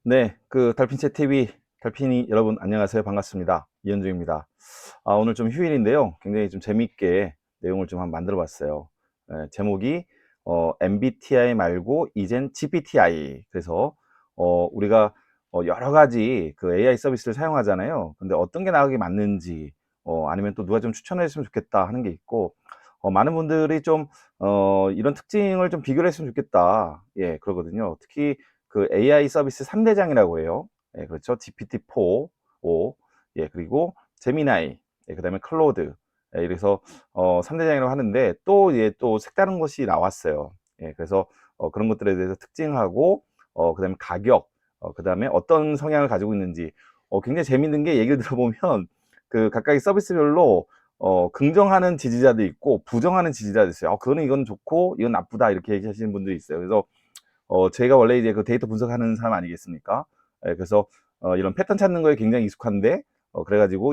네, 달핀채 TV 달핀이 여러분 안녕하세요. 반갑습니다. 이현중입니다. 오늘 좀 휴일인데요. 굉장히 좀 재미있게 내용을 좀 한번 만들어 봤어요. 제목이 MBTI 말고 이젠 GPTI. 그래서 우리가 여러 가지 그 AI 서비스를 사용하잖아요. 근데 어떤 게 나에게 맞는지 아니면 또 누가 좀 추천해 줬으면 좋겠다 하는 게 있고 많은 분들이 좀 이런 특징을 좀 비교를 했으면 좋겠다. 예, 그러거든요. 특히 그 AI 서비스 3대장이라고 해요. 예, 그렇죠. GPT-4, 5, 예, 그리고 제미나이, 예, 그다음에 클로드. 예, 이래서 3대장이라고 하는데 또 이제 또 색다른 것이 나왔어요. 예, 그래서 그런 것들에 대해서 특징하고 그다음에 가격, 그다음에 어떤 성향을 가지고 있는지 굉장히 재밌는 게 얘기를 들어보면 그 각각의 서비스별로 긍정하는 지지자도 있고 부정하는 지지자도 있어요. 그거는 이건 좋고 이건 나쁘다 이렇게 얘기하시는 분들이 있어요. 그래서 제가 원래 이제 그 데이터 분석하는 사람 아니겠습니까? 예, 그래서 이런 패턴 찾는 거에 굉장히 익숙한데 그래가지고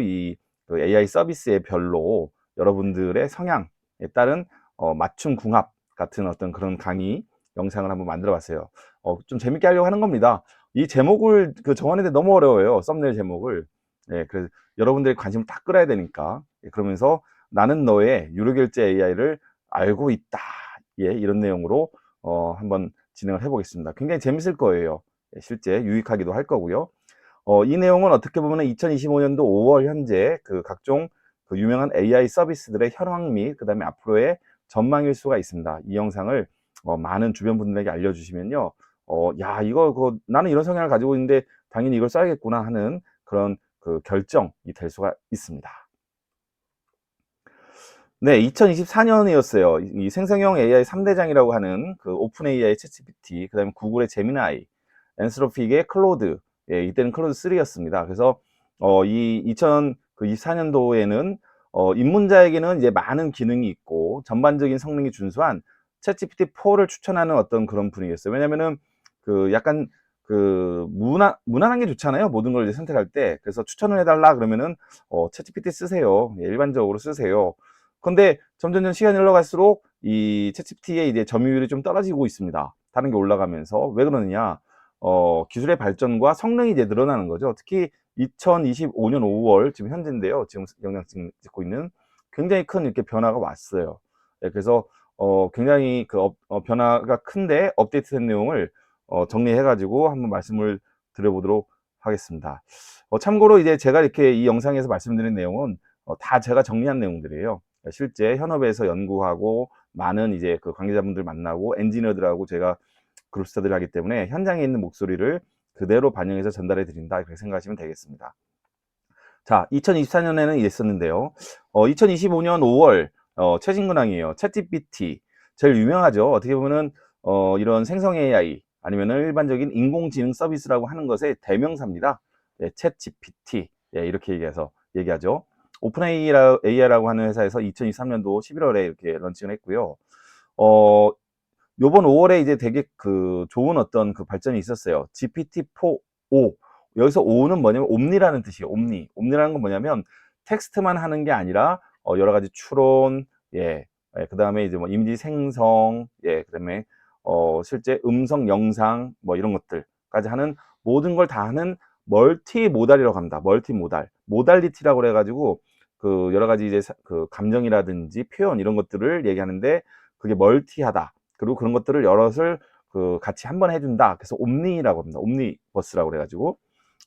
그 AI 서비스의 별로 여러분들의 성향에 따른 맞춤 궁합 같은 어떤 그런 강의 영상을 한번 만들어 봤어요. 좀 재밌게 하려고 하는 겁니다. 이 제목을 정하는데 너무 어려워요. 썸네일 제목을. 예, 그래서 여러분들의 관심을 딱 끌어야 되니까. 예, 그러면서 나는 너의 유료결제 AI를 알고 있다. 예, 이런 내용으로 한번 진행을 해보겠습니다. 굉장히 재밌을 거예요. 예, 실제 유익하기도 할 거고요. 이 내용은 어떻게 보면 2025년도 5월 현재 그 각종 그 유명한 AI 서비스들의 현황 및 그다음에 앞으로의 전망일 수가 있습니다. 이 영상을 많은 주변 분들에게 알려주시면요. 야, 이거 나는 이런 성향을 가지고 있는데 당연히 이걸 써야겠구나 하는 그런 그 결정이 될 수가 있습니다. 네, 2024년이었어요. 이 생성형 AI 3대장이라고 하는 그 오픈 AI의 챗GPT, 그다음에 구글의 제미나이, 엔스로픽의 클로드, 예, 이때는 클로드 3였습니다. 그래서 이 2024년도에는 입문자에게는 이제 많은 기능이 있고 전반적인 성능이 준수한 챗GPT 4를 추천하는 어떤 그런 분위기였어요. 왜냐면은 그 약간 그 무난한 게 좋잖아요. 모든 걸 이제 선택할 때. 그래서 추천을 해달라 그러면은 챗GPT 쓰세요. 예, 일반적으로 쓰세요. 근데 점점점 시간이 흘러갈수록 이 챗GPT의 이제 점유율이 좀 떨어지고 있습니다. 다른 게 올라가면서 왜 그러느냐? 기술의 발전과 성능이 이제 늘어나는 거죠. 특히 2025년 5월 지금 현재인데요. 지금 영상 찍고 있는 굉장히 큰 이렇게 변화가 왔어요. 네, 그래서 굉장히 변화가 큰데 업데이트된 내용을 정리해가지고 한번 말씀을 드려보도록 하겠습니다. 참고로 이제 제가 이렇게 이 영상에서 말씀드린 내용은 다 제가 정리한 내용들이에요. 실제 현업에서 연구하고 많은 이제 그 관계자분들 만나고 엔지니어들하고 제가 그룹 스터디를 하기 때문에 현장에 있는 목소리를 그대로 반영해서 전달해 드린다 이렇게 생각하시면 되겠습니다. 자, 2024년에는 이랬었는데요. 2025년 5월 최진근항이에요. 챗GPT 제일 유명하죠. 어떻게 보면은 이런 생성 AI 아니면은 일반적인 인공지능 서비스라고 하는 것의 대명사입니다. 예, 챗GPT 예, 이렇게 얘기하죠. 오픈 AI라고 하는 회사에서 2023년도 11월에 이렇게 런칭을 했고요. 어, 요번 5월에 이제 되게 그 좋은 어떤 그 발전이 있었어요. GPT-4o. 여기서 O는 뭐냐면 옴니라는 뜻이에요. 옴니. 옴니라는 건 뭐냐면 텍스트만 하는 게 아니라 여러 가지 추론, 예, 예, 그다음에 이제 뭐 이미지 생성, 예, 그다음에 실제 음성, 영상 뭐 이런 것들까지 하는 모든 걸 다 하는 멀티 모달이라고 합니다. 멀티 모달. 모달리티라고 그래 가지고 그 여러 가지 이제 그 감정이라든지 표현 이런 것들을 얘기하는데 그게 멀티하다. 그리고 그런 것들을 여럿을 같이 한번 해준다. 그래서 옴니라고 합니다. 옴니버스라고 그래가지고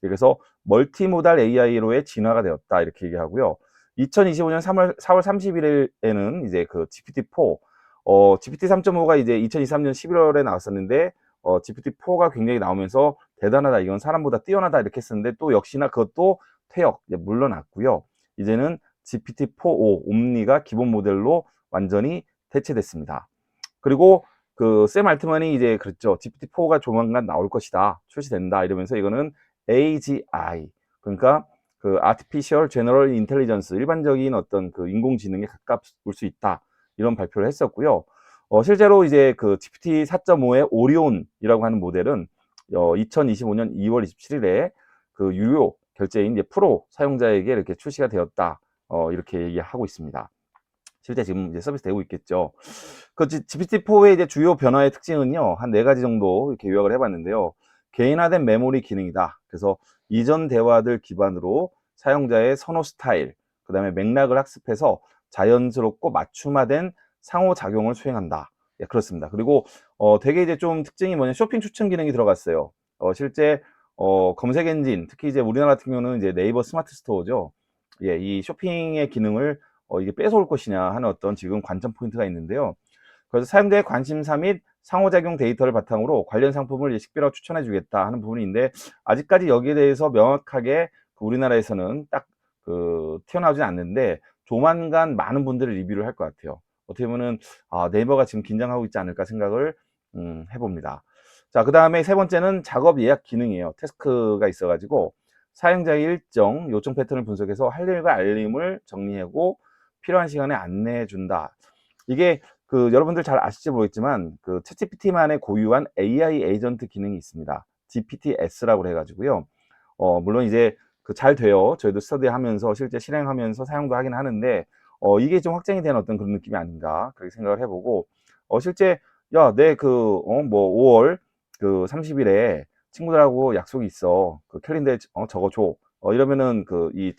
그래서 멀티모달 AI로의 진화가 되었다 이렇게 얘기하고요. 2025년 4월 30일에는 이제 그 GPT-4, GPT 3.5가 이제 2023년 11월에 나왔었는데 GPT-4가 굉장히 나오면서 대단하다, 이건 사람보다 뛰어나다 이렇게 했었는데 또 역시나 그것도 퇴역, 물러났고요. 이제는 GPT-4o 옴니가 기본 모델로 완전히 대체됐습니다. 그리고 그 샘 알트만이 이제 그랬죠. GPT-4가 조만간 나올 것이다. 출시된다. 이러면서 이거는 AGI. 그러니까 그 Artificial General Intelligence, 일반적인 어떤 그 인공지능에 가까울 수 있다. 이런 발표를 했었고요. 실제로 이제 그 GPT 4.5의 오리온이라고 하는 모델은 2025년 2월 27일에 그 유료 결제인 이제 프로 사용자에게 이렇게 출시가 되었다. 이렇게 얘기하고 있습니다. 실제 지금 이제 서비스 되고 있겠죠. GPT-4의 이제 주요 변화의 특징은요, 한 네 가지 정도 이렇게 요약을 해봤는데요. 개인화된 메모리 기능이다. 그래서 이전 대화들 기반으로 사용자의 선호 스타일, 그 다음에 맥락을 학습해서 자연스럽고 맞춤화된 상호작용을 수행한다. 예, 그렇습니다. 그리고 되게 이제 좀 특징이 뭐냐, 쇼핑 추천 기능이 들어갔어요. 실제 검색 엔진, 특히 이제 우리나라 같은 경우는 이제 네이버 스마트 스토어죠. 예, 이 쇼핑의 기능을 이게 뺏어올 것이냐 하는 어떤 지금 관전 포인트가 있는데요. 그래서 사용자의 관심사 및 상호작용 데이터를 바탕으로 관련 상품을 식별하고 추천해 주겠다 하는 부분인데, 아직까지 여기에 대해서 명확하게 우리나라에서는 딱 튀어나오진 않는데, 조만간 많은 분들이 리뷰를 할 것 같아요. 어떻게 보면은 네이버가 지금 긴장하고 있지 않을까 생각을 해봅니다. 자, 그 다음에 세 번째는 작업 예약 기능이에요. 태스크가 있어가지고 사용자의 일정, 요청 패턴을 분석해서 할 일과 알림을 정리하고 필요한 시간에 안내해 준다. 이게 여러분들 잘 아실지 모르겠지만 챗GPT만의 고유한 AI 에이전트 기능이 있습니다. GPTS라고 해가지고요. 물론 이제 잘 돼요. 저희도 스터디하면서 실제 실행하면서 사용도 하긴 하는데, 이게 좀 확장이 된 어떤 그런 느낌이 아닌가 그렇게 생각을 해보고, 실제 야, 내 뭐 5월 30일에 친구들하고 약속이 있어. 캘린더에 적어줘. 이러면은 이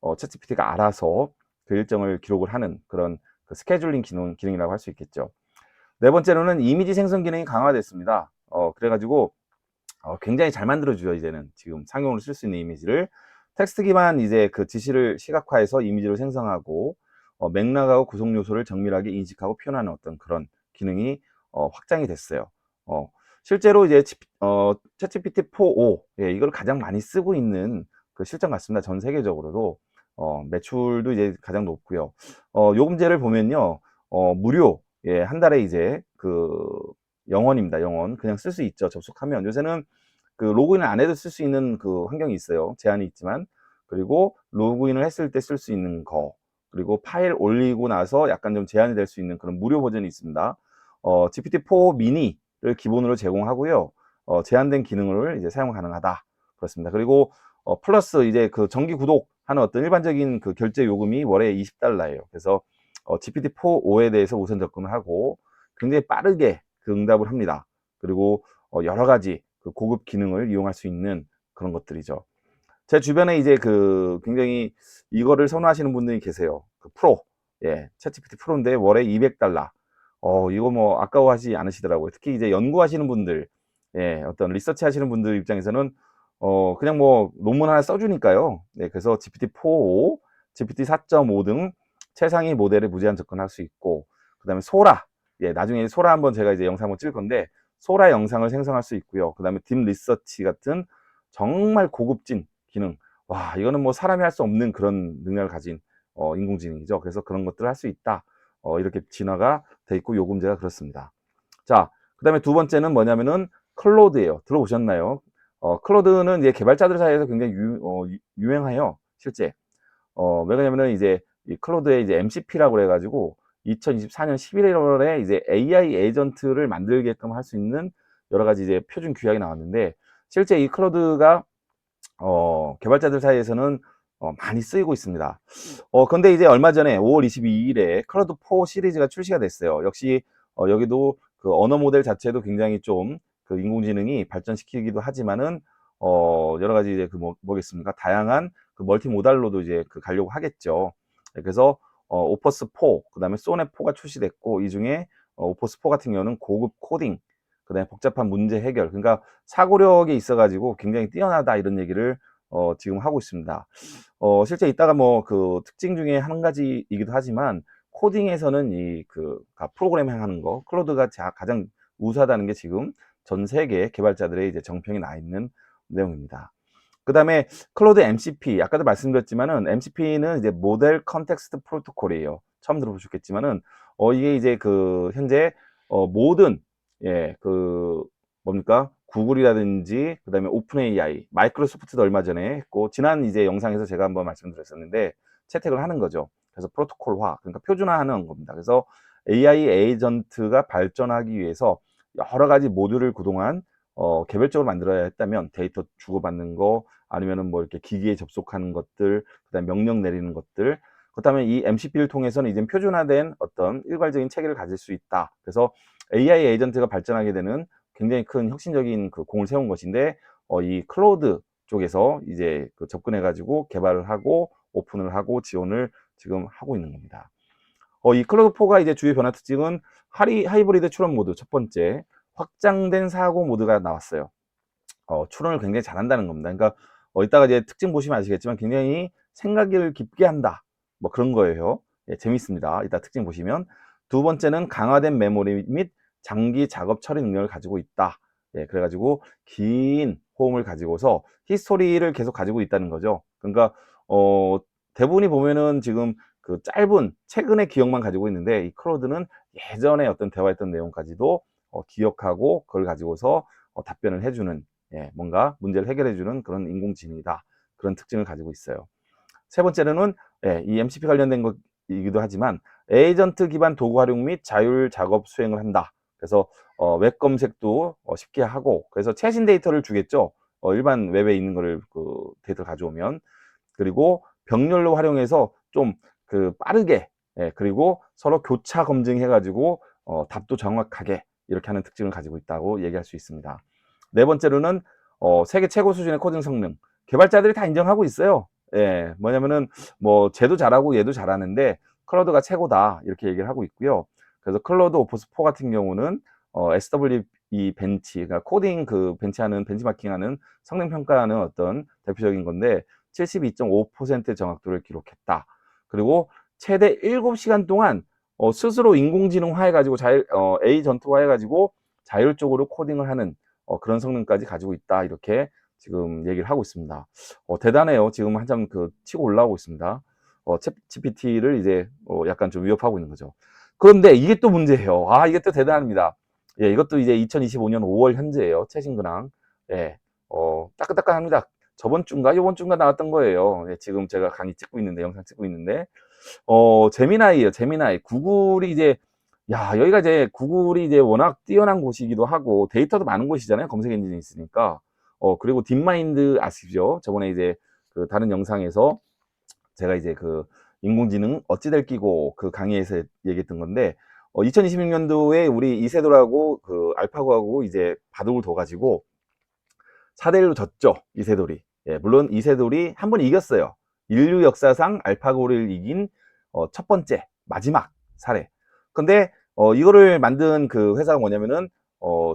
챗GPT가 알아서 그 일정을 기록을 하는 그런 스케줄링 기능이라고 할 수 있겠죠. 네 번째로는 이미지 생성 기능이 강화됐습니다. 그래가지고 굉장히 잘 만들어줘요. 이제는 지금 상용으로 쓸 수 있는 이미지를 텍스트 기반 이제 지시를 시각화해서 이미지로 생성하고 맥락하고 구성 요소를 정밀하게 인식하고 표현하는 어떤 그런 기능이 확장이 됐어요. 실제로 이제 챗GPT 4.5 예, 이걸 가장 많이 쓰고 있는 실정 같습니다. 전 세계적으로도 매출도 이제 가장 높고요. 요금제를 보면요, 무료, 예, 한 달에 이제 영원입니다. 영원 그냥 쓸 수 있죠. 접속하면 요새는 로그인을 안 해도 쓸 수 있는 환경이 있어요. 제한이 있지만. 그리고 로그인을 했을 때 쓸 수 있는 거, 그리고 파일 올리고 나서 약간 좀 제한이 될 수 있는 그런 무료 버전이 있습니다. GPT-4 미니를 기본으로 제공하고요. 제한된 기능을 이제 사용 가능하다. 그렇습니다. 그리고 플러스 이제 정기 구독하는 어떤 일반적인 결제 요금이 월에 $20예요. 그래서 GPT-4.5에 대해서 우선 접근을 하고 굉장히 빠르게 응답을 합니다. 그리고 여러 가지 고급 기능을 이용할 수 있는 그런 것들이죠. 제 주변에 이제 굉장히 이거를 선호하시는 분들이 계세요. 프로, 예, 챗GPT 프로인데 월에 $200. 이거 뭐 아까워하지 않으시더라고요. 특히 이제 연구하시는 분들, 예, 어떤 리서치 하시는 분들 입장에서는 그냥 뭐 논문 하나 써주니까요. 네, 그래서 GPT-4.5, GPT-4.5 등 최상위 모델에 무제한 접근할 수 있고, 그 다음에 소라, 예, 나중에 소라 한번 제가 이제 영상 한번 찍을 건데, 소라 영상을 생성할 수 있고요. 그 다음에 딥 리서치 같은 정말 고급진 기능. 와, 이거는 뭐 사람이 할 수 없는 그런 능력을 가진 인공지능이죠. 그래서 그런 것들을 할 수 있다. 이렇게 진화가 돼 있고 요금제가 그렇습니다. 자, 그 다음에 두 번째는 뭐냐면은 클로드예요. 들어보셨나요? 클로드는 이제 개발자들 사이에서 굉장히 유행해요. 실제. 왜냐면은 이제 이 클로드의 이제 MCP라고 해가지고 2024년 11월에 이제 AI 에이전트를 만들게끔 할 수 있는 여러 가지 이제 표준 규약이 나왔는데, 실제 이 클로드가 개발자들 사이에서는 많이 쓰이고 있습니다. 근데 이제 얼마 전에 5월 22일에 클로드 4 시리즈가 출시가 됐어요. 역시 여기도 언어 모델 자체도 굉장히 좀 인공지능이 발전시키기도 하지만은 여러 가지 이제 뭐겠습니까? 다양한 멀티 모달로도 이제 가려고 하겠죠. 그래서 오퍼스 4, 그다음에 소넷 4가 출시됐고, 이 중에 오퍼스 4 같은 경우는 고급 코딩, 그다음에 복잡한 문제 해결, 그러니까 사고력이 있어가지고 굉장히 뛰어나다 이런 얘기를 지금 하고 있습니다. 실제 이따가 뭐 특징 중에 한 가지이기도 하지만, 코딩에서는 프로그래밍 하는 거 클로드가 가장 우수하다는 게 지금 전 세계 개발자들의 이제 정평이 나 있는 내용입니다. 그 다음에 클로드 MCP, 아까도 말씀드렸지만은 MCP는 이제 모델 컨텍스트 프로토콜이에요. 처음 들어보셨겠지만은 이게 이제 현재 모든, 예, 뭡니까, 구글이라든지 그 다음에 오픈 AI, 마이크로소프트도 얼마 전에 했고, 지난 이제 영상에서 제가 한번 말씀드렸었는데 채택을 하는 거죠. 그래서 프로토콜화, 그러니까 표준화하는 겁니다. 그래서 AI 에이전트가 발전하기 위해서 여러 가지 모듈을 그동안 개별적으로 만들어야 했다면, 데이터 주고받는 거, 아니면은 뭐 이렇게 기기에 접속하는 것들, 그다음 명령 내리는 것들, 그렇다면 이 MCP를 통해서는 이제 표준화된 어떤 일괄적인 체계를 가질 수 있다. 그래서 AI 에이전트가 발전하게 되는 굉장히 큰 혁신적인 그 공을 세운 것인데, 이 클로드 쪽에서 이제 그 접근해가지고 개발을 하고 오픈을 하고 지원을 지금 하고 있는 겁니다. 이 클로드4가 이제 주요 변화 특징은 하이브리드 추론 모드 첫 번째, 확장된 사고 모드가 나왔어요. 추론을 굉장히 잘한다는 겁니다. 그러니까 이따가 이제 특징 보시면 아시겠지만 굉장히 생각을 깊게 한다. 뭐 그런 거예요. 예, 재밌습니다. 이따 특징 보시면. 두 번째는 강화된 메모리 및 장기 작업 처리 능력을 가지고 있다. 예, 그래가지고 긴 호응을 가지고서 히스토리를 계속 가지고 있다는 거죠. 그러니까 대부분이 보면은 지금 그 짧은 최근의 기억만 가지고 있는데, 이 클로드는 예전에 어떤 대화했던 내용까지도 기억하고 그걸 가지고서 답변을 해주는, 예, 뭔가 문제를 해결해주는 그런 인공지능이다. 그런 특징을 가지고 있어요. 세 번째로는, 예, 이 MCP 관련된 것이기도 하지만 에이전트 기반 도구 활용 및 자율 작업 수행을 한다. 그래서 웹 검색도 쉽게 하고, 그래서 최신 데이터를 주겠죠. 일반 웹에 있는 거를 그 데이터를 가져오면, 그리고 병렬로 활용해서 좀 그 빠르게, 예, 그리고 서로 교차 검증해가지고 답도 정확하게 이렇게 하는 특징을 가지고 있다고 얘기할 수 있습니다. 네 번째로는 세계 최고 수준의 코딩 성능, 개발자들이 다 인정하고 있어요. 예, 뭐냐면은 뭐 쟤도 잘하고 얘도 잘하는데 클로드가 최고다 이렇게 얘기를 하고 있고요. 그래서 클로드 오프스 4 같은 경우는 SWE 벤치, 그러니까 코딩 그 벤치하는 벤치마킹하는 성능 평가하는 어떤 대표적인 건데 72.5%의 정확도를 기록했다. 그리고 최대 7시간 동안 스스로 인공지능화 해가지고 에이전트화 해가지고 자율적으로 코딩을 하는 그런 성능까지 가지고 있다. 이렇게 지금 얘기를 하고 있습니다. 대단해요. 지금 한참 그 치고 올라오고 있습니다. 챗 GPT를 이제 약간 좀 위협하고 있는 거죠. 그런데 이게 또 문제예요. 아, 이게 또 대단합니다. 예, 이것도 이제 2025년 5월 현재예요. 최신 근황. 예, 따끈따끈합니다. 저번 주인가 이번 주인가 나왔던 거예요. 예, 지금 제가 강의 찍고 있는데, 영상 찍고 있는데, 제미나이예요. 제미나이. 구글이 이제, 야, 여기가 이제 구글이 이제 워낙 뛰어난 곳이기도 하고 데이터도 많은 곳이잖아요. 검색 엔진이 있으니까. 그리고 딥마인드 아시죠? 저번에 이제 그 다른 영상에서 제가 이제 그 인공지능 어찌 될 끼고 그 강의에서 얘기했던 건데, 2026년도에 우리 이세돌하고 그 알파고하고 이제 바둑을 둬가지고 4대1로 졌죠. 이세돌이. 예, 물론 이세돌이 한 번 이겼어요. 인류 역사상 알파고를 이긴 첫 번째 마지막 사례. 근데 이거를 만든 그 회사가 뭐냐면은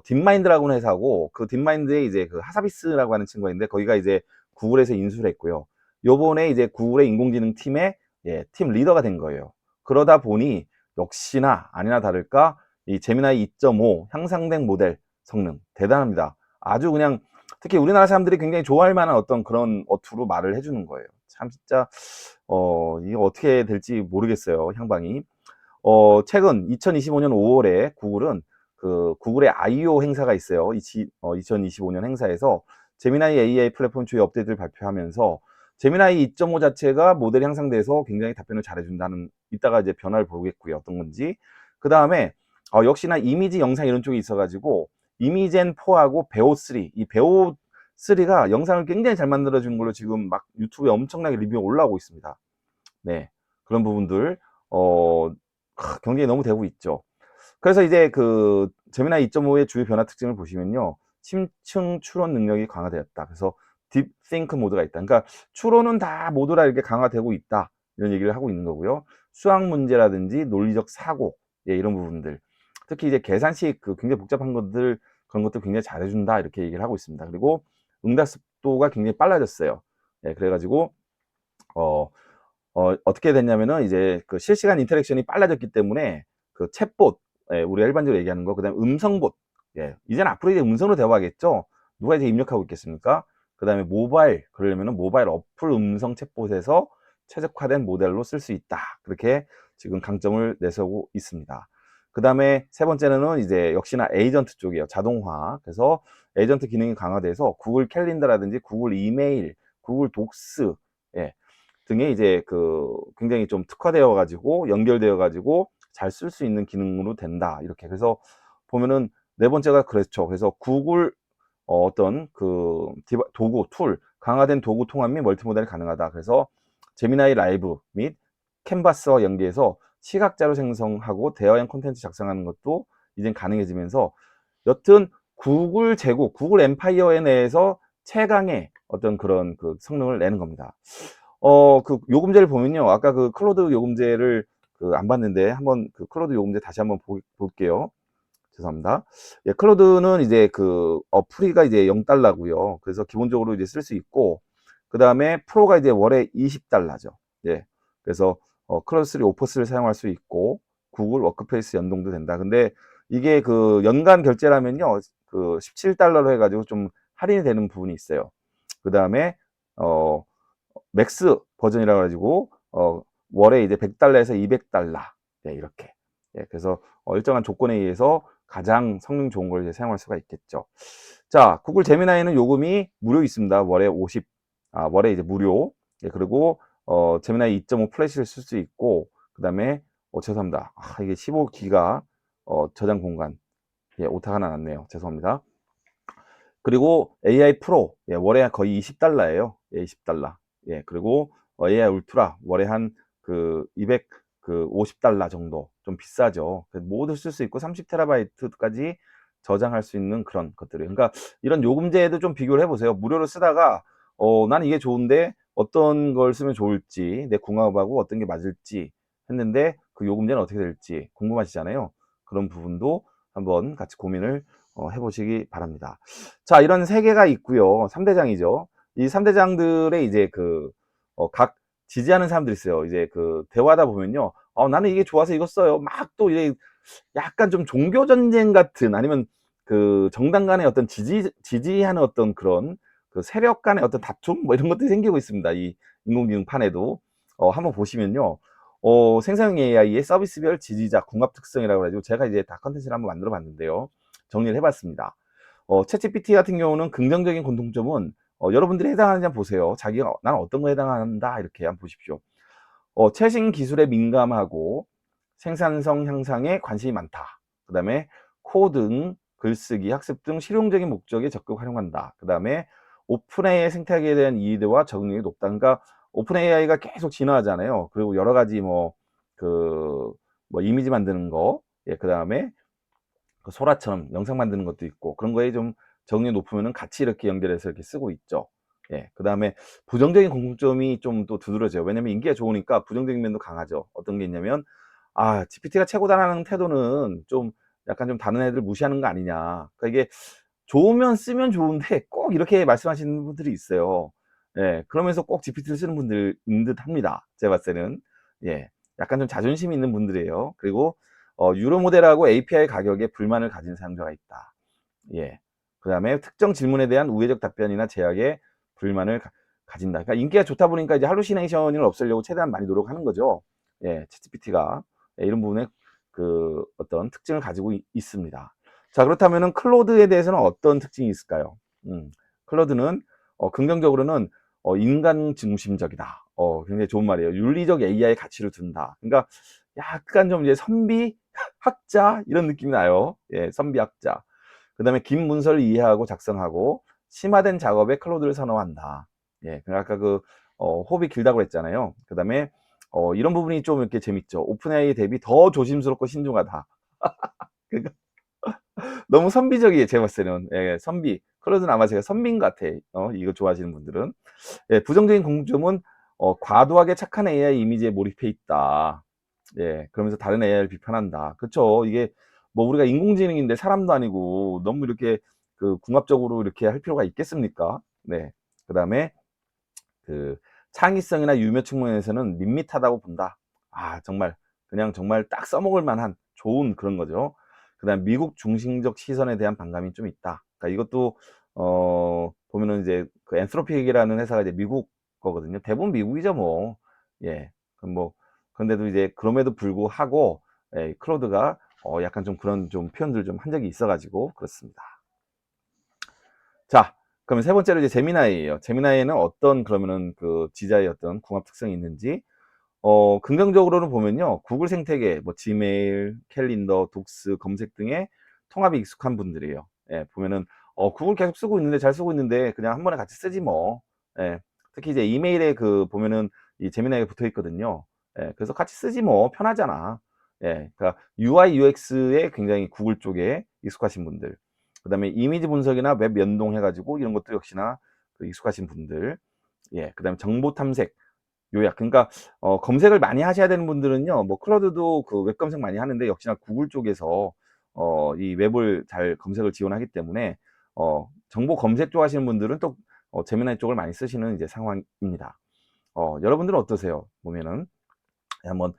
딥마인드라고 하는 회사고, 그 딥마인드에 이제 그 하사비스라고 하는 친구가 있는데 거기가 이제 구글에서 인수를 했고요. 요번에 이제 구글의 인공지능 팀의, 예, 팀 리더가 된 거예요. 그러다 보니 역시나 아니나 다를까 이 제미나이 2.5 향상된 모델 성능 대단합니다. 아주 그냥 특히 우리나라 사람들이 굉장히 좋아할 만한 어떤 그런 어투로 말을 해주는 거예요. 참 진짜 이거 어떻게 될지 모르겠어요. 향방이. 최근 2025년 5월에 구글은 그 구글의 I.O 행사가 있어요. 2025년 행사에서 제미나이 AI 플랫폼 주요 업데이트를 발표하면서 제미나이 2.5 자체가 모델이 향상돼서 굉장히 답변을 잘해준다는, 이따가 이제 변화를 보겠고요. 어떤 건지. 그 다음에 역시나 이미지 영상 이런 쪽이 있어가지고 이미젠 4하고 베오 3, 이 베오 3가 영상을 굉장히 잘 만들어준 걸로 지금 막 유튜브에 엄청나게 리뷰가 올라오고 있습니다. 네, 그런 부분들 경쟁이 너무 되고 있죠. 그래서 이제 그 제미나이 2.5의 주요 변화 특징을 보시면요, 심층 추론 능력이 강화되었다. 그래서 딥싱크 모드가 있다. 그러니까 추론은 다 모두라 이렇게 강화되고 있다. 이런 얘기를 하고 있는 거고요. 수학 문제라든지 논리적 사고, 예, 이런 부분들. 특히 이제 계산식 그 굉장히 복잡한 것들, 그런 것도 굉장히 잘해준다. 이렇게 얘기를 하고 있습니다. 그리고 응답 속도가 굉장히 빨라졌어요. 예, 그래가지고 어떻게 됐냐면은 이제 그 실시간 인터랙션이 빨라졌기 때문에 그 챗봇, 예, 우리가 일반적으로 얘기하는 거, 그다음에 음성봇, 예, 이제는 앞으로 이제 음성으로 대화하겠죠. 누가 이제 입력하고 있겠습니까? 그다음에 모바일, 그러려면은 모바일 어플 음성 챗봇에서 최적화된 모델로 쓸 수 있다. 그렇게 지금 강점을 내세우고 있습니다. 그다음에 세 번째는 이제 역시나 에이전트 쪽이에요. 자동화. 그래서 에이전트 기능이 강화돼서 구글 캘린더라든지 구글 이메일, 구글 독스, 예, 등에 이제 그 굉장히 좀 특화되어 가지고 연결되어 가지고 잘 쓸 수 있는 기능으로 된다. 이렇게. 그래서 보면은 네 번째가 그렇죠. 그래서 구글 어떤 그 도구 툴, 강화된 도구 통합 및 멀티모델이 가능하다. 그래서 제미나이 라이브 및 캔버스와 연계해서 시각 자료 생성하고 대화형 콘텐츠 작성하는 것도 이제 가능해지면서, 여튼 구글 제국, 구글 엠파이어에 내에서 최강의 어떤 그런 그 성능을 내는 겁니다. 그 요금제를 보면요. 아까 그 클로드 요금제를 그 안 봤는데 한번 그 클로드 요금제 다시 한번 볼게요. 죄송합니다. 예, 클로드는 이제 그 프리가 이제 0달러고요. 그래서 기본적으로 이제 쓸 수 있고, 그 다음에 프로가 이제 월에 20달러죠. 예. 그래서 클로드 3 오퍼스를 사용할 수 있고, 구글 워크페이스 연동도 된다. 근데 이게 그 연간 결제라면요, 그 17달러로 해가지고 좀 할인이 되는 부분이 있어요. 그 다음에 맥스 버전이라 가지고 월에 이제 100달러에서 200달러. 네, 이렇게. 예, 그래서 일정한 조건에 의해서 가장 성능 좋은 걸 이제 사용할 수가 있겠죠. 자, 구글 제미나이는 요금이 무료 있습니다. 월에 50, 월에 이제 무료. 예, 그리고 제미나이 2.5 플래시를 쓸 수 있고, 그 다음에 죄송합니다. 이게 15기가 저장 공간. 예, 오타가 하나 났네요. 죄송합니다. 그리고 AI 프로, 예, 월에 거의 20달러예요. 예, 20달러. 예, 그리고 AI 울트라 월에 한 그 250달러 정도. 좀 비싸죠. 모두 쓸 수 있고 30테라바이트까지 저장할 수 있는 그런 것들이. 그러니까 이런 요금제에도 좀 비교를 해보세요. 무료로 쓰다가 나는 이게 좋은데 어떤 걸 쓰면 좋을지, 내 궁합하고 어떤 게 맞을지 했는데 그 요금제는 어떻게 될지 궁금하시잖아요. 그런 부분도 한번 같이 고민을 해보시기 바랍니다. 자, 이런 세 개가 있고요. 3대장이죠. 이 3대장들의 이제 각 지지하는 사람들이 있어요. 이제 그 대화하다 보면요. 나는 이게 좋아서 이거 써요. 막 또 이제 약간 좀 종교 전쟁 같은, 아니면 그 정당 간의 어떤 지지하는 어떤 그런 그 세력 간의 어떤 다툼 뭐 이런 것들이 생기고 있습니다. 이 인공지능 판에도 한번 보시면요. 생성형 AI의 서비스별 지지자 궁합 특성이라고 해가지고 제가 이제 다 컨텐츠를 한번 만들어 봤는데요. 정리를 해봤습니다. 챗GPT 같은 경우는 긍정적인 공통점은 여러분들이 해당하는지 한번 보세요. 자기가 나는 어떤 거에 해당한다 이렇게 한번 보십시오. 최신 기술에 민감하고 생산성 향상에 관심이 많다. 그 다음에 코딩, 글쓰기, 학습 등 실용적인 목적에 적극 활용한다. 그 다음에 오픈 AI 생태계에 대한 이해도와 적응력이 높다. 그러니까 오픈 AI가 계속 진화하잖아요. 그리고 여러 가지 뭐 이미지 만드는 거, 예, 그 다음에 그 소라처럼 영상 만드는 것도 있고 그런 거에 좀 적응이 높으면은 같이 이렇게 연결해서 이렇게 쓰고 있죠. 예, 그 다음에 부정적인 공통점이 좀 또 두드러져요. 왜냐면 인기가 좋으니까 부정적인 면도 강하죠. 어떤 게 있냐면 GPT가 최고다라는 태도는 좀 약간 좀 다른 애들 무시하는 거 아니냐. 그러니까 이게 좋으면 쓰면 좋은데 꼭 이렇게 말씀하시는 분들이 있어요. 예, 그러면서 꼭 GPT를 쓰는 분들인 듯 합니다. 제가 봤을 때는. 예, 약간 좀 자존심이 있는 분들이에요. 그리고 유료 모델하고 API 가격에 불만을 가진 사용자가 있다. 예. 그 다음에 특정 질문에 대한 우회적 답변이나 제약에 불만을 가진다. 그러니까 인기가 좋다 보니까 이제 할루시네이션을 없애려고 최대한 많이 노력하는 거죠. 예, 챗GPT가. 예, 이런 부분에 그 어떤 특징을 가지고 있습니다. 자, 그렇다면은 클로드에 대해서는 어떤 특징이 있을까요? 클로드는 긍정적으로는 인간 중심적이다. 굉장히 좋은 말이에요. 윤리적 AI 가치를 둔다. 그러니까 약간 좀 이제 선비 학자 이런 느낌이 나요. 예, 선비 학자. 그 다음에 긴 문서를 이해하고 작성하고 심화된 작업에 클로드를 선호한다. 예, 아까 호흡이 길다고 했잖아요. 그 다음에 이런 부분이 좀 이렇게 재밌죠. 오픈AI 대비 더 조심스럽고 신중하다. 그러니까 너무 선비적이에요. 제가 봤을 때는. 예, 선비. 클로드는 아마 제가 선비인 것 같아. 이거 좋아하시는 분들은. 예, 부정적인 공통점은 과도하게 착한 AI 이미지에 몰입해 있다. 예, 그러면서 다른 AI를 비판한다. 그렇죠. 이게 뭐 우리가 인공지능인데 사람도 아니고 너무 이렇게 그 궁합적으로 이렇게 할 필요가 있겠습니까? 네. 그다음에 그 창의성이나 유머 측면에서는 밋밋하다고 본다. 정말 그냥 정말 딱 써먹을 만한 좋은 그런 거죠. 그다음 미국 중심적 시선에 대한 반감이 좀 있다. 그러니까 이것도 보면은 이제 그 엔트로픽이라는 회사가 이제 미국 거거든요. 대부분 미국이죠, 뭐. 예. 그럼 뭐 그런데도 이제 그럼에도 불구하고 클로드가 약간 좀 그런 좀 표현들을 좀 한 적이 있어가지고 그렇습니다. 자, 그러면 세 번째로 이제 제미나이예요. 제미나이는 어떤 그러면은 그 지자의 어떤 궁합 특성이 있는지 긍정적으로는 보면요. 구글 생태계, 뭐 지메일, 캘린더, 독스, 검색 등의 통합이 익숙한 분들이에요. 예, 보면은 구글 계속 쓰고 있는데 잘 쓰고 있는데 그냥 한 번에 같이 쓰지 뭐. 예, 특히 이제 이메일에 보면은 이 제미나이가 붙어 있거든요. 예, 그래서 같이 쓰지 뭐 편하잖아. 예, 그러니까 UI UX에 굉장히 구글 쪽에 익숙하신 분들. 그 다음에 이미지 분석이나 웹 연동해가지고 이런 것도 역시나 그 익숙하신 분들. 예, 그 다음에 정보 탐색, 요약. 그러니까 검색을 많이 하셔야 되는 분들은요, 뭐 클로드도 그 웹 검색 많이 하는데 역시나 구글 쪽에서 이 웹을 잘 검색을 지원하기 때문에 정보 검색 쪽 하시는 분들은 또 제미나이 쪽을 많이 쓰시는 이제 상황입니다. 여러분들은 어떠세요? 보면은 한번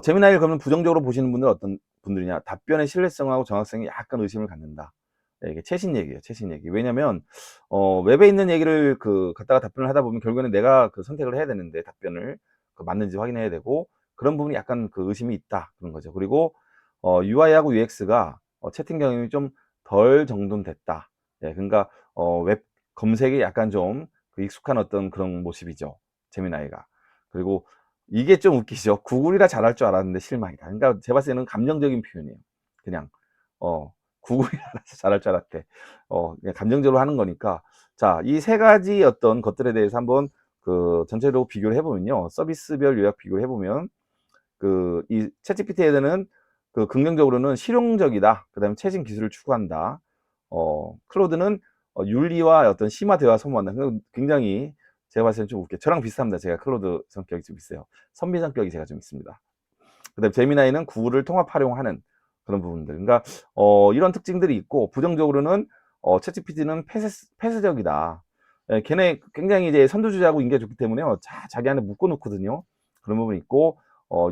제미나이를 그러면 부정적으로 보시는 분들은 어떤 분들이냐? 답변의 신뢰성하고 정확성에 약간 의심을 갖는다. 네, 이게 최신 얘기예요, 최신 얘기. 왜냐면 웹에 있는 얘기를 갖다가 답변을 하다 보면 결국에는 내가 그 선택을 해야 되는데 답변을 맞는지 확인해야 되고 그런 부분이 약간 그 의심이 있다 그런 거죠. 그리고 UI하고 UX가 채팅 경험이 좀 덜 정돈됐다. 예, 그러니까 웹 검색에 약간 좀 익숙한 어떤 그런 모습이죠, 제미나이가. 그리고 이게 좀 웃기죠. 구글이라 잘할 줄 알았는데 실망이다. 그러니까 제가 봤을 때는 감정적인 표현이에요. 그냥 구글이라 잘할 줄 알았대. 그냥 감정적으로 하는 거니까. 자, 이 세 가지 어떤 것들에 대해서 한번 전체적으로 비교를 해보면요. 서비스별 요약 비교를 해보면 이 챗GPT에는 긍정적으로는 실용적이다. 그 다음에 최신 기술을 추구한다. 클로드는 윤리와 어떤 심화 대화 소모한다. 굉장히 제가 봤을 때는 좀 웃겨. 저랑 비슷합니다. 제가 클로드 성격이 좀 있어요. 선비 성격이 제가 좀 있습니다. 그 다음에 제미나이는 구글을 통합 활용하는 그런 부분들. 그러니까 이런 특징들이 있고 부정적으로는 챗GPT는 폐쇄적이다. 예, 걔네 굉장히 이제 선두주자하고 인기가 좋기 때문에 자기 안에 묶어놓거든요. 그런 부분이 있고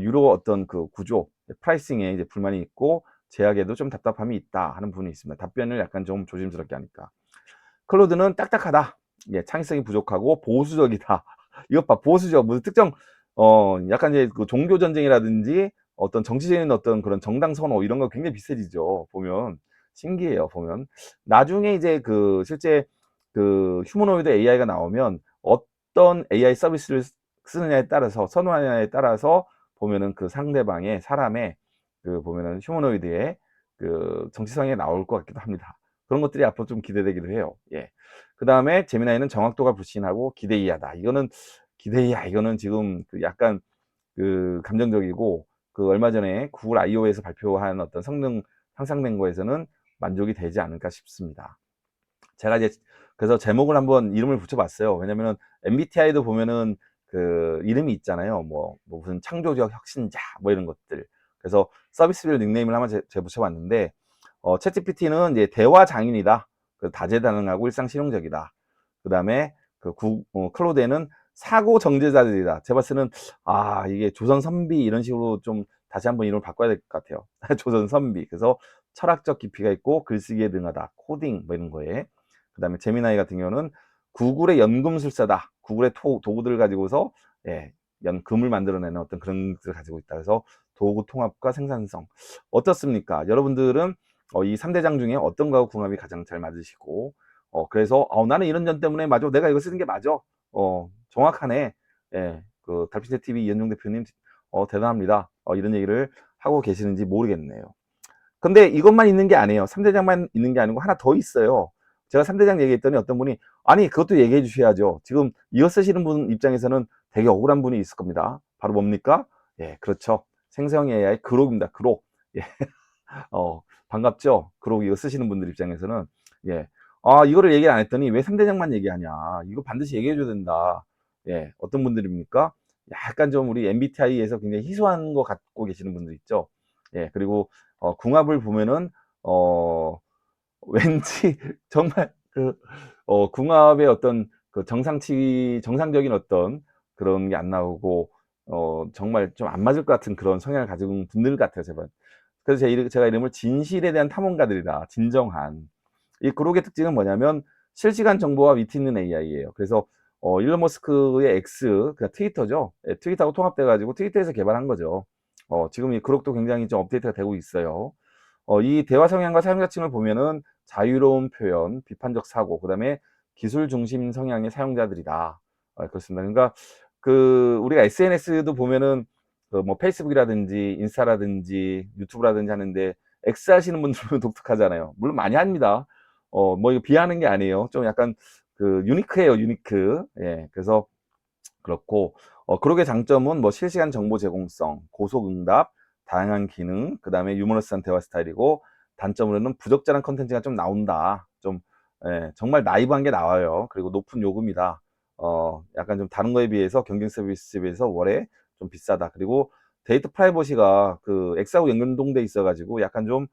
유료 어떤 그 구조, 프라이싱에 이제 불만이 있고 제약에도 좀 답답함이 있다 하는 부분이 있습니다. 답변을 약간 좀 조심스럽게 하니까. 클로드는 딱딱하다. 예, 창의성이 부족하고 보수적이다. 이것 봐, 보수적. 무슨 특정 약간 이제 그 종교 전쟁이라든지 어떤 정치적인 어떤 그런 정당 선호 이런 거 굉장히 비슷해지죠. 보면 신기해요. 보면 나중에 이제 실제 휴머노이드 AI가 나오면 어떤 AI 서비스를 쓰느냐에 따라서 선호하느냐에 따라서 보면은 그 상대방의 사람의 보면은 휴머노이드의 정치성이 나올 것 같기도 합니다. 그런 것들이 앞으로 좀 기대되기도 해요. 예. 그 다음에 제미나이는 정확도가 불신하고 기대 이하다. 이거는 기대 이하. 이거는 지금 약간 감정적이고 얼마 전에 구글 I/O에서 발표한 어떤 성능 향상된 거에서는 만족이 되지 않을까 싶습니다. 제가 이제 그래서 제목을 한번 이름을 붙여봤어요. 왜냐면은 MBTI도 보면은 이름이 있잖아요. 뭐 무슨 창조적 혁신자 뭐 이런 것들. 그래서 서비스별 닉네임을 한번 붙여봤는데 챗GPT는 이제 대화 장인이다. 다재다능하고 일상 실용적이다. 그 다음에 클로드에는 사고 정제자들이다. 제가 봤을 때는 이게 조선 선비 이런 식으로 좀 다시 한번 이름을 바꿔야 될 것 같아요. 조선 선비. 그래서 철학적 깊이가 있고 글쓰기에 능하다. 코딩 뭐 이런 거에. 그 다음에 제미나이 같은 경우는 구글의 연금술사다. 구글의 도구들을 가지고서 금을 만들어내는 어떤 그런 것들을 가지고 있다. 그래서 도구 통합과 생산성. 어떻습니까? 여러분들은 이 3대장 중에 어떤 거하고 궁합이 가장 잘 맞으시고 그래서 나는 이런 점 때문에 맞아. 내가 이거 쓰는 게 맞아. 정확하네. 예, 달빛의 TV 이현종 대표님 대단합니다. 이런 얘기를 하고 계시는지 모르겠네요. 근데 이것만 있는 게 아니에요. 3대장만 있는 게 아니고 하나 더 있어요. 제가 3대장 얘기했더니 어떤 분이 아니 그것도 얘기해 주셔야죠. 지금 이거 쓰시는 분 입장에서는 되게 억울한 분이 있을 겁니다. 바로 뭡니까? 예, 그렇죠. 생성 AI 그록입니다. 그록. 예. 반갑죠? 그록 이거 쓰시는 분들 입장에서는 예. 이거를 얘기 안 했더니 왜 3대장만 얘기하냐. 이거 반드시 얘기해 줘야 된다. 예. 어떤 분들입니까? 약간 좀 우리 MBTI에서 굉장히 희소한 거 갖고 계시는 분들 있죠. 예. 그리고 궁합을 보면은 왠지 정말 궁합의 어떤 정상적인 어떤 그런 게 안 나오고 정말 좀 안 맞을 것 같은 그런 성향을 가지고 있는 분들 같아요, 제발. 그래서 제가 이름을 진실에 대한 탐험가들이다. 진정한. 이 그룹의 특징은 뭐냐면 실시간 정보와 위트 있는 AI예요. 그래서 일론 머스크의 X, 트위터죠. 예, 트위터하고 통합돼가지고 트위터에서 개발한 거죠. 지금 이 그룹도 굉장히 좀 업데이트가 되고 있어요. 이 대화 성향과 사용자층을 보면은 자유로운 표현, 비판적 사고, 그 다음에 기술 중심 성향의 사용자들이다. 그렇습니다. 그러니까 우리가 SNS도 보면은 뭐 페이스북이라든지 인스타라든지 유튜브라든지 하는데 X 하시는 분들 보면 독특하잖아요. 물론 많이 합니다. 뭐 이거 비하는 게 아니에요. 좀 약간 유니크해요, 유니크. 예, 그래서 그렇고 그룹의 장점은 뭐 실시간 정보 제공성, 고속 응답, 다양한 기능, 그 다음에 유머러스한 대화 스타일이고 단점으로는 부적절한 컨텐츠가 좀 나온다. 좀 정말 나이브한 게 나와요. 그리고 높은 요금이다. 약간 좀 다른 거에 비해서 경쟁 서비스에 비해서 월에 좀 비싸다. 그리고 데이터 프라이버시가 그 엑스하고 연동돼 있어가지고 약간 좀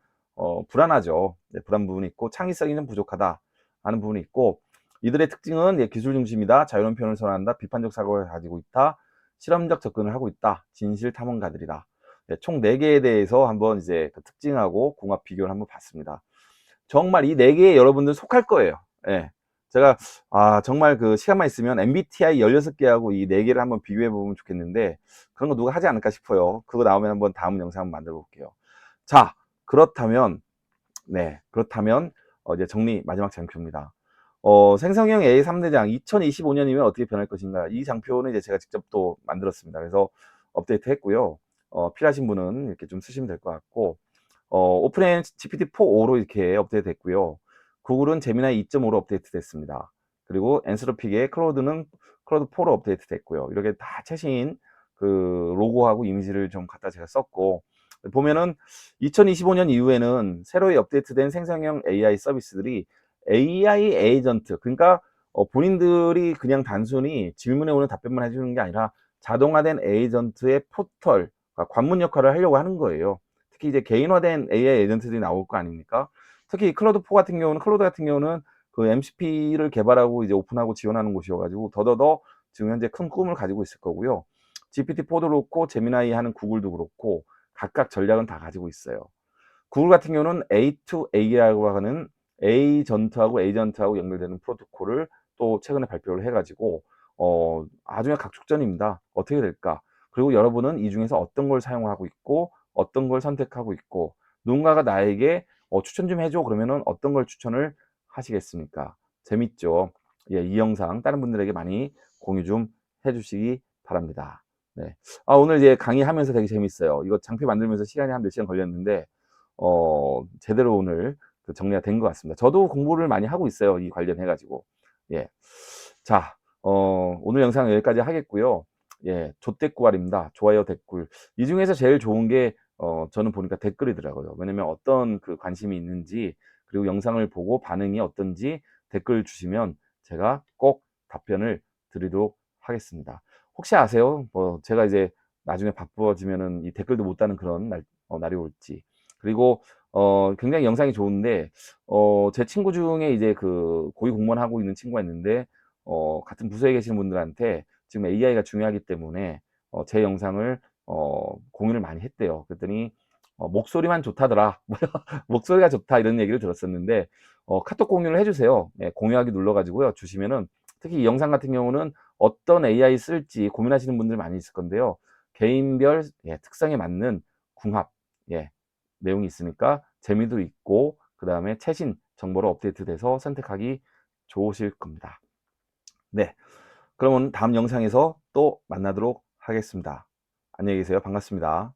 불안하죠. 불안 부분이 있고 창의성이 좀 부족하다 하는 부분이 있고, 이들의 특징은 기술 중심이다, 자유로운 표현을 선호한다, 비판적 사고를 가지고 있다, 실험적 접근을 하고 있다, 진실 탐험가들이다. 총 4개에 대해서 한번 이제 그 특징하고 궁합 비교를 한번 봤습니다. 정말 이 4개에 여러분들 속할 거예요. 예. 제가 정말 그 시간만 있으면 MBTI 16개하고 이 4개를 한번 비교해 보면 좋겠는데, 그런 거 누가 하지 않을까 싶어요. 그거 나오면 한번 다음 영상 한번 만들어 볼게요. 자, 그렇다면 이제 정리 마지막 장표입니다. 생성형 AI 3대장 2025년이면 어떻게 변할 것인가. 이 장표는 이제 제가 직접 또 만들었습니다. 그래서 업데이트 했고요. 필요하신 분은 이렇게 좀 쓰시면 될 것 같고, 오픈AI GPT-4.5로 이렇게 업데이트 됐고요. 구글은 제미나이 2.5로 업데이트 됐습니다. 그리고 엔스로픽의 클로드는 클로드 4로 업데이트 됐고요. 이렇게 다 최신 그 로고하고 이미지를 좀 갖다 제가 썼고, 보면은 2025년 이후에는 새로이 업데이트된 생성형 AI 서비스들이 AI 에이전트, 그러니까 본인들이 그냥 단순히 질문에 오는 답변만 해주는 게 아니라 자동화된 에이전트의 포털, 그러니까 관문 역할을 하려고 하는 거예요. 특히 이제 개인화된 AI 에이전트들이 나올 거 아닙니까? 특히 클로드4 같은 경우는, 클로드 같은 경우는 그 MCP를 개발하고 이제 오픈하고 지원하는 곳이어가지고 더더더 지금 현재 큰 꿈을 가지고 있을 거고요. GPT-4도 그렇고 제미나이 하는 구글도 그렇고 각각 전략은 다 가지고 있어요. 구글 같은 경우는 A2A라고 하는 에이전트하고 연결되는 프로토콜을 또 최근에 발표를 해가지고 아주 각축전입니다. 어떻게 될까? 그리고 여러분은 이 중에서 어떤 걸 사용하고 있고 어떤 걸 선택하고 있고, 누군가가 나에게 추천 좀 해줘 그러면은 어떤 걸 추천을 하시겠습니까? 재밌죠? 예, 이 영상 다른 분들에게 많이 공유 좀 해주시기 바랍니다. 네. 오늘 이제 강의하면서 되게 재밌어요. 이거 장표 만들면서 시간이 한 몇 시간 걸렸는데 제대로 오늘 그 정리가 된 것 같습니다. 저도 공부를 많이 하고 있어요. 이 관련해 가지고. 예. 자, 오늘 영상 여기까지 하겠고요. 예, 조댓구알입니다. 좋아요, 댓글. 이 중에서 제일 좋은 게 저는 보니까 댓글이더라고요. 왜냐면 어떤 그 관심이 있는지, 그리고 영상을 보고 반응이 어떤지 댓글 주시면 제가 꼭 답변을 드리도록 하겠습니다. 혹시 아세요? 제가 이제 나중에 바빠지면은 이 댓글도 못 다는 그런 날이 올지. 그리고 굉장히 영상이 좋은데 제 친구 중에 이제 그 고위 공무원 하고 있는 친구가 있는데 같은 부서에 계시는 분들한테 지금 AI가 중요하기 때문에 제 영상을 공유를 많이 했대요. 그랬더니 목소리만 좋다더라. 목소리가 좋다 이런 얘기를 들었었는데 카톡 공유를 해주세요. 네, 공유하기 눌러가지고요. 주시면은 특히 이 영상 같은 경우는 어떤 AI 쓸지 고민하시는 분들 많이 있을 건데요. 개인별 특성에 맞는 궁합 내용이 있으니까 재미도 있고, 그 다음에 최신 정보로 업데이트돼서 선택하기 좋으실 겁니다. 네, 그러면 다음 영상에서 또 만나도록 하겠습니다. 안녕히 계세요. 반갑습니다.